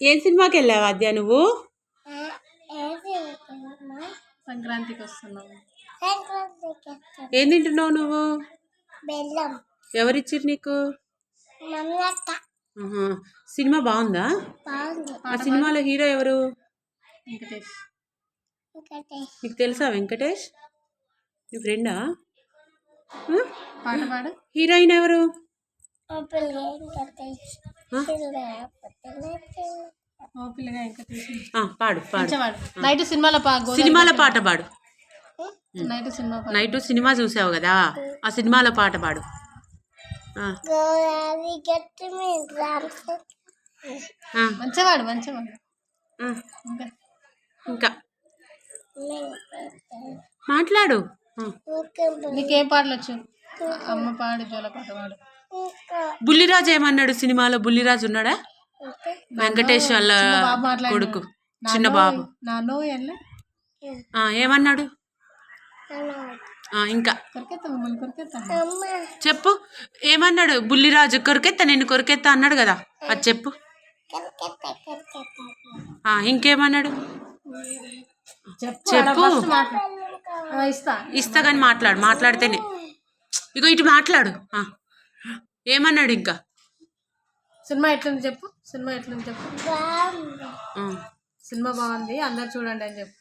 ఏం సినిమాకి వెళ్ళావు అద్య నువ్వు? సంక్రాంతికి వస్తున్నావు. ఏం తింటున్నావు నువ్వు? ఎవరిచ్చిర్రు నీకు? సినిమా బాగుందా? ఆ సినిమాలో హీరో ఎవరు? వెంకటేష్. నీకు తెలుసా వెంకటేష్? నీ ఫ్రెండా? పాట పాడు. హీరోయిన్ ఎవరు? పాడు పాడు. నైట్ సినిమాలో పాట పాడు. నైట్ సినిమా చూసావు కదా, ఆ సినిమాలో పాట పాడు. మంచివాడు. ఇంకా మాట్లాడు. నీకేం పాటలు వచ్చు? అమ్మ పాడు, జోల పాట పాడు. బుల్లిరాజు ఏమన్నాడు సినిమాలో? బుల్లిరాజు ఉన్నాడా? వెంకటేష్ వాళ్ళ కొడుకు, చిన్న బాబు. ఏమన్నాడు? ఇంకా చెప్పు. ఏమన్నాడు? బుల్లిరాజు కొరికెత్తా, నేను కొరికెత్తా అన్నాడు కదా, అది చెప్పు. ఇంకేమన్నాడు చెప్పు. ఇస్తా కానీ మాట్లాడితేనే. ఇగో ఇటు మాట్లాడు. ఏమన్నాడు ఇంకా? సినిమా ఎట్లుంది చెప్పు. సినిమా బాగుంది, అందరు చూడండి అని చెప్పు.